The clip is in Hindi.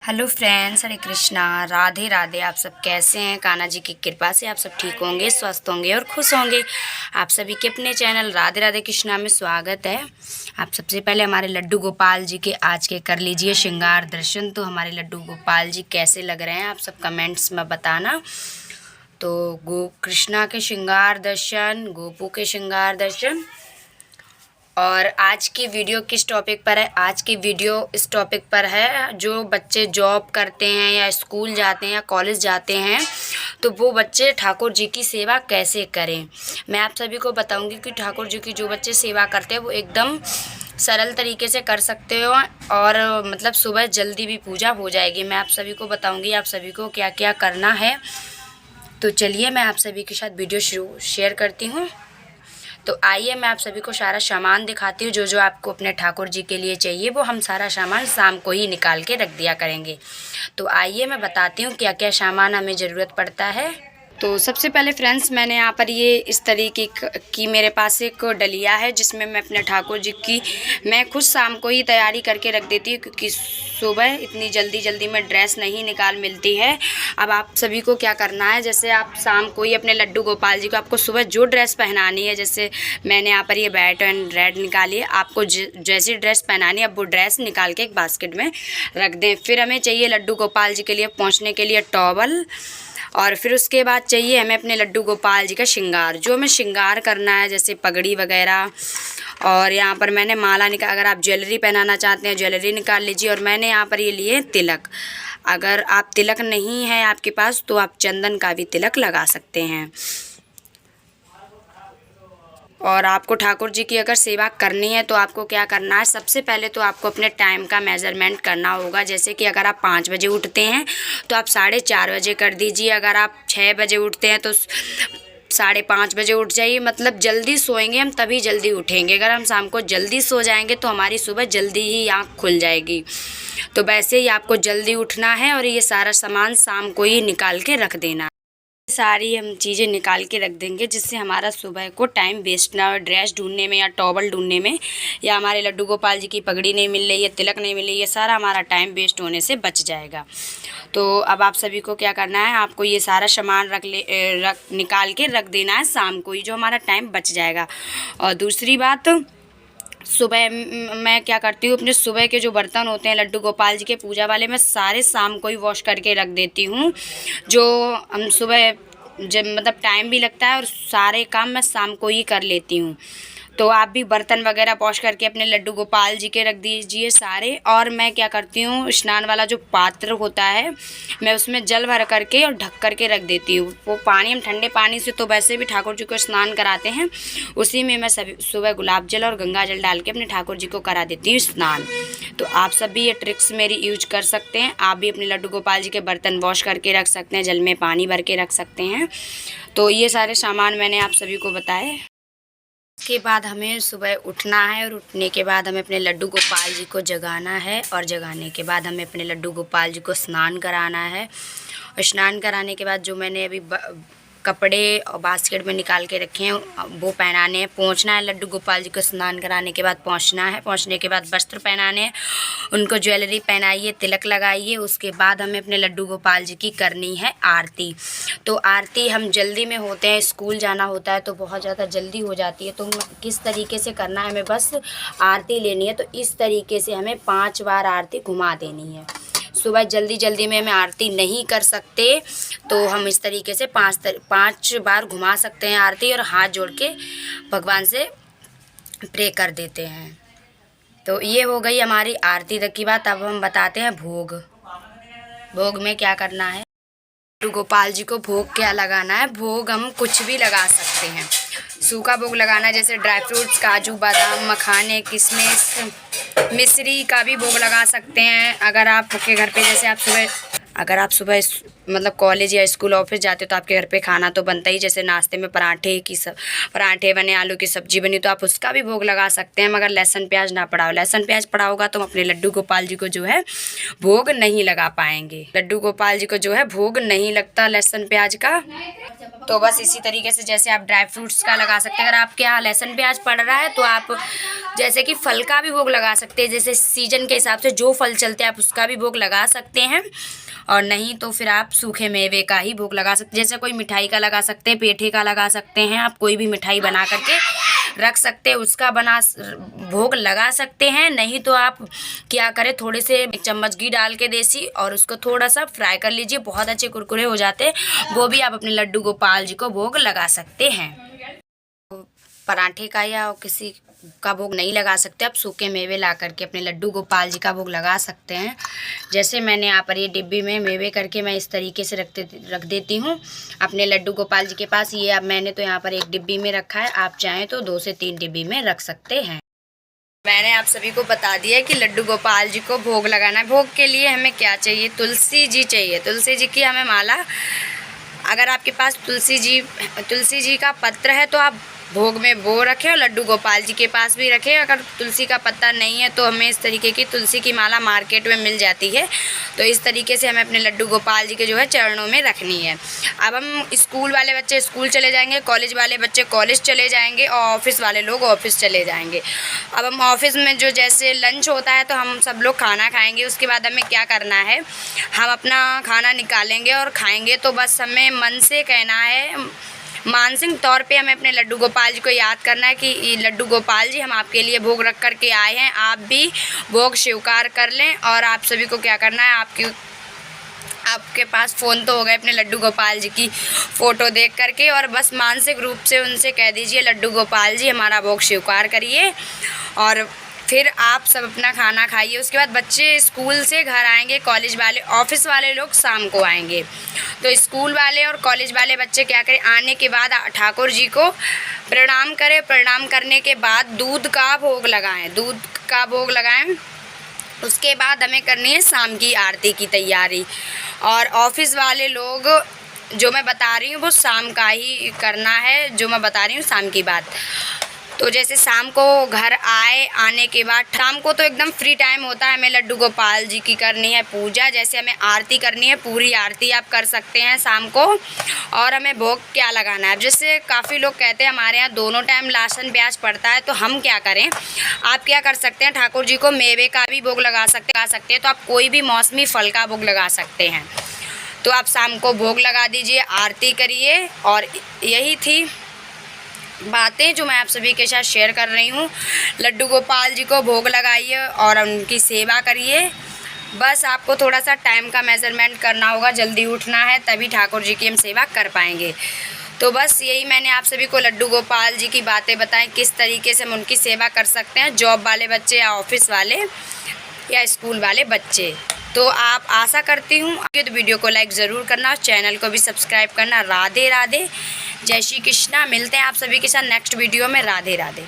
हेलो फ्रेंड्स, हरे कृष्णा, राधे राधे। आप सब कैसे हैं? कान्हा जी की कृपा से आप सब ठीक होंगे, स्वस्थ होंगे और खुश होंगे। आप सभी के अपने चैनल राधे राधे कृष्णा में स्वागत है। आप सबसे पहले हमारे लड्डू गोपाल जी के आज के कर लीजिए श्रृंगार दर्शन। तो हमारे लड्डू गोपाल जी कैसे लग रहे हैं आप सब कमेंट्स में बताना। तो गो कृष्णा के श्रृंगार दर्शन, गोपू के श्रृंगार दर्शन। और आज की वीडियो किस टॉपिक पर है? आज की वीडियो इस टॉपिक पर है, जो बच्चे जॉब करते हैं या स्कूल जाते हैं या कॉलेज जाते हैं तो वो बच्चे ठाकुर जी की सेवा कैसे करें। मैं आप सभी को बताऊंगी कि ठाकुर जी की जो बच्चे सेवा करते हैं वो एकदम सरल तरीके से कर सकते हो और मतलब सुबह जल्दी भी पूजा हो जाएगी। मैं आप सभी को बताऊंगी आप सभी को क्या क्या करना है। तो चलिए मैं आप सभी के साथ वीडियो शेयर करती हूँ। तो आइए मैं आप सभी को सारा सामान दिखाती हूँ। जो जो आपको अपने ठाकुर जी के लिए चाहिए वो हम सारा सामान शाम को ही निकाल के रख दिया करेंगे। तो आइए मैं बताती हूँ क्या क्या सामान हमें ज़रूरत पड़ता है। तो सबसे पहले फ्रेंड्स, मैंने यहाँ पर ये इस तरीके की मेरे पास एक डलिया है जिसमें मैं अपने ठाकुर जी की मैं खुद शाम को ही तैयारी करके रख देती हूँ, क्योंकि सुबह इतनी जल्दी में ड्रेस नहीं निकाल मिलती है। अब आप सभी को क्या करना है, जैसे आप शाम को ही अपने लड्डू गोपाल जी को आपको सुबह जो ड्रेस पहनानी है, जैसे मैंने यहाँ पर ये व्हाइट एंड रेड निकाली है, आपको जैसी ड्रेस पहनानी है अब वो ड्रेस निकाल के एक बास्केट में रख दें। फिर हमें चाहिए लड्डू गोपाल जी के लिए पहुँचने के लिए टॉवल, और फिर उसके बाद चाहिए हमें अपने लड्डू गोपाल जी का श्रृंगार, जो हमें श्रृंगार करना है, जैसे पगड़ी वगैरह। और यहाँ पर मैंने माला निकाल, अगर आप ज्वेलरी पहनाना चाहते हैं ज्वेलरी निकाल लीजिए। और मैंने यहाँ पर ये लिए तिलक। अगर आप तिलक नहीं है आपके पास तो आप चंदन का भी तिलक लगा सकते हैं। और आपको ठाकुर जी की अगर सेवा करनी है तो आपको क्या करना है, सबसे पहले तो आपको अपने टाइम का मेज़रमेंट करना होगा। जैसे कि अगर आप 5 बजे उठते हैं तो आप 4:30 बजे कर दीजिए। अगर आप 6 बजे उठते हैं तो 5:30 बजे उठ जाइए। मतलब जल्दी सोएंगे हम तभी जल्दी उठेंगे। अगर हम शाम को जल्दी सो जाएंगे तो हमारी सुबह जल्दी ही आँख खुल जाएगी। तो वैसे ही आपको जल्दी उठना है और ये सारा सामान शाम को ही निकाल के रख देना। सारी हम चीज़ें निकाल के रख देंगे जिससे हमारा सुबह को टाइम वेस्ट ना हो ड्रेस ढूंढने में या टॉवल ढूंढने में, या हमारे लड्डू गोपाल जी की पगड़ी नहीं मिल रही है, तिलक नहीं मिल रही है, सारा हमारा टाइम वेस्ट होने से बच जाएगा। तो अब आप सभी को क्या करना है, आपको ये सारा सामान निकाल के रख देना है शाम को ही, जो हमारा टाइम बच जाएगा। और दूसरी बात, सुबह मैं क्या करती हूँ, अपने सुबह के जो बर्तन होते हैं लड्डू गोपाल जी के पूजा वाले, मैं सारे शाम को ही वॉश करके रख देती हूँ। जो हम सुबह जब मतलब टाइम भी लगता है और सारे काम मैं शाम को ही कर लेती हूँ। तो आप भी बर्तन वगैरह वॉश करके अपने लड्डू गोपाल जी के रख दीजिए सारे। और मैं क्या करती हूँ, स्नान वाला जो पात्र होता है मैं उसमें जल भर करके और ढक करके रख देती हूँ। वो पानी हम ठंडे पानी से तो वैसे भी ठाकुर जी को स्नान कराते हैं, उसी में मैं सभी सुबह गुलाब जल और गंगा जल डाल के अपने ठाकुर जी को करा देती हूँ स्नान। तो आप सब भी ये ट्रिक्स मेरी यूज कर सकते हैं। आप भी अपने लड्डू गोपाल जी के बर्तन वॉश करके रख सकते हैं, जल में पानी भर के रख सकते हैं। तो ये सारे सामान मैंने आप सभी को बताए। उसके बाद हमें सुबह उठना है और उठने के बाद हमें अपने लड्डू गोपाल जी को जगाना है, और जगाने के बाद हमें अपने लड्डू गोपाल जी को स्नान कराना है। और स्नान कराने के बाद जो मैंने अभी कपड़े और बास्केट में निकाल के रखे हैं वो पहनाने हैं। पहुंचना है लड्डू गोपाल जी को स्नान कराने के बाद पहुंचना है। पहुंचने के बाद वस्त्र पहनाने हैं, उनको ज्वेलरी पहनाइए, तिलक लगाइए। उसके बाद हमें अपने लड्डू गोपाल जी की करनी है आरती। तो आरती हम जल्दी में होते हैं, स्कूल जाना होता है तो बहुत ज़्यादा जल्दी हो जाती है। तो किस तरीके से करना है, हमें बस आरती लेनी है। तो इस तरीके से हमें 5 बार आरती घुमा देनी है। सुबह जल्दी में आरती नहीं कर सकते तो हम इस तरीके से 5 बार घुमा सकते हैं आरती, और हाथ जोड़ के भगवान से प्रे कर देते हैं। तो ये हो गई हमारी आरती तक की बात। अब हम बताते हैं भोग। भोग में क्या करना है, लड्डू गोपाल जी को भोग क्या लगाना है। भोग हम कुछ भी लगा सकते हैं। सूखा भोग लगाना है, जैसे ड्राई फ्रूट्स, काजू बादाम, मखाने, किशमिश, मिश्री का भी भोग लगा सकते हैं। अगर आपके घर पे जैसे अगर आप सुबह मतलब कॉलेज या स्कूल ऑफिस जाते हो तो आपके घर पे खाना तो बनता ही, जैसे नाश्ते में पराठे बने, आलू की सब्जी बनी, तो आप उसका भी भोग लगा सकते हैं, मगर लहसुन प्याज ना पड़ा हो। लहसुन प्याज पड़ा होगा तो हम अपने लड्डू गोपाल जी को जो है भोग नहीं लगा पाएंगे। लड्डू गोपाल जी को जो है भोग नहीं लगता लहसुन प्याज का। तो बस इसी तरीके से जैसे आप ड्राई फ्रूट्स का लगा सकते हैं, अगर आपके यहाँ लहसुन प्याज पड़ रहा है तो आप जैसे कि फल का भी भोग लगा सकते हैं, जैसे सीजन के हिसाब से जो फल चलते हैं आप उसका भी भोग लगा सकते हैं, और नहीं तो फिर आप सूखे मेवे का ही भोग लगा सकते हैं। जैसे कोई मिठाई का लगा सकते हैं, पेठे का लगा सकते हैं, आप कोई भी मिठाई बना करके रख सकते हैं, उसका भोग लगा सकते हैं। नहीं तो आप क्या करें, थोड़े से 1 चम्मच घी डाल के देसी और उसको थोड़ा सा फ्राई कर लीजिए, बहुत अच्छे कुरकुरे हो जाते हैं, वो भी आप अपने लड्डू गोपाल जी को भोग लगा सकते हैं। पराठे का या किसी का भोग नहीं लगा सकते, आप सूखे मेवे ला करके अपने लड्डू गोपाल जी का भोग लगा सकते हैं। जैसे मैंने यहाँ पर ये डिब्बी में मेवे करके मैं इस तरीके से रख देती हूँ अपने लड्डू गोपाल जी के पास। ये अब मैंने तो यहाँ पर 1 डिब्बी में रखा है, आप चाहें तो 2 से 3 डिब्बी में रख सकते हैं। मैंने आप सभी को बता दिया कि लड्डू गोपाल जी को भोग लगाना है। भोग के लिए हमें क्या चाहिए, तुलसी जी चाहिए, तुलसी जी की हमें माला। अगर आपके पास तुलसी जी का पत्र है तो आप भोग में वो रखें और लड्डू गोपाल जी के पास भी रखें। अगर तुलसी का पत्ता नहीं है तो हमें इस तरीके की तुलसी की माला मार्केट में मिल जाती है, तो इस तरीके से हमें अपने लड्डू गोपाल जी के जो है चरणों में रखनी है। अब हम स्कूल वाले बच्चे स्कूल चले जाएंगे, कॉलेज वाले बच्चे कॉलेज चले जाएंगे और ऑफिस वाले लोग ऑफिस चले जाएंगे। अब हम ऑफिस में जो जैसे लंच होता है तो हम सब लोग खाना खाएंगे, उसके बाद हमें क्या करना है, हम अपना खाना निकालेंगे और खाएंगे। तो बस हमें मन से कहना है, मानसिक तौर पे हमें अपने लड्डू गोपाल जी को याद करना है कि लड्डू गोपाल जी हम आपके लिए भोग रख कर के आए हैं, आप भी भोग स्वीकार कर लें। और आप सभी को क्या करना है, आपके पास फ़ोन तो हो गए अपने लड्डू गोपाल जी की फ़ोटो देख करके, और बस मानसिक रूप से उनसे कह दीजिए लड्डू गोपाल जी हमारा भोग स्वीकार करिए, और फिर आप सब अपना खाना खाइए। उसके बाद बच्चे स्कूल से घर आएंगे, कॉलेज वाले ऑफिस वाले लोग शाम को आएंगे। तो स्कूल वाले और कॉलेज वाले बच्चे क्या करें, आने के बाद ठाकुर जी को प्रणाम करें, प्रणाम करने के बाद दूध का भोग लगाएं। उसके बाद हमें करनी है शाम की आरती की तैयारी। और ऑफिस वाले लोग जो मैं बता रही हूँ वो शाम का ही करना है, जो मैं बता रही हूँ शाम की बात। तो जैसे शाम को घर आने के बाद शाम को तो एकदम फ्री टाइम होता है, हमें लड्डू गोपाल जी की करनी है पूजा। जैसे हमें आरती करनी है, पूरी आरती आप कर सकते हैं शाम को। और हमें भोग क्या लगाना है, जैसे काफ़ी लोग कहते हैं हमारे यहाँ दोनों टाइम लहसुन प्याज पड़ता है, तो हम क्या करें, आप क्या कर सकते हैं, ठाकुर जी को मेवे का भी भोग लगा सकते हैं। तो आप कोई भी मौसमी फल का भोग लगा सकते हैं। तो आप शाम को भोग लगा दीजिए, आरती करिए। और यही थी बातें जो मैं आप सभी के साथ शेयर कर रही हूँ। लड्डू गोपाल जी को भोग लगाइए और उनकी सेवा करिए। बस आपको थोड़ा सा टाइम का मेज़रमेंट करना होगा, जल्दी उठना है, तभी ठाकुर जी की हम सेवा कर पाएंगे। तो बस यही मैंने आप सभी को लड्डू गोपाल जी की बातें बताएं, किस तरीके से हम उनकी सेवा कर सकते हैं, जॉब वाले बच्चे या ऑफिस वाले या स्कूल वाले बच्चे। तो आप आशा करती हूँ कि तो वीडियो को लाइक ज़रूर करना और चैनल को भी सब्सक्राइब करना। राधे राधे, जय श्री कृष्णा। मिलते हैं आप सभी के साथ नेक्स्ट वीडियो में। राधे राधे।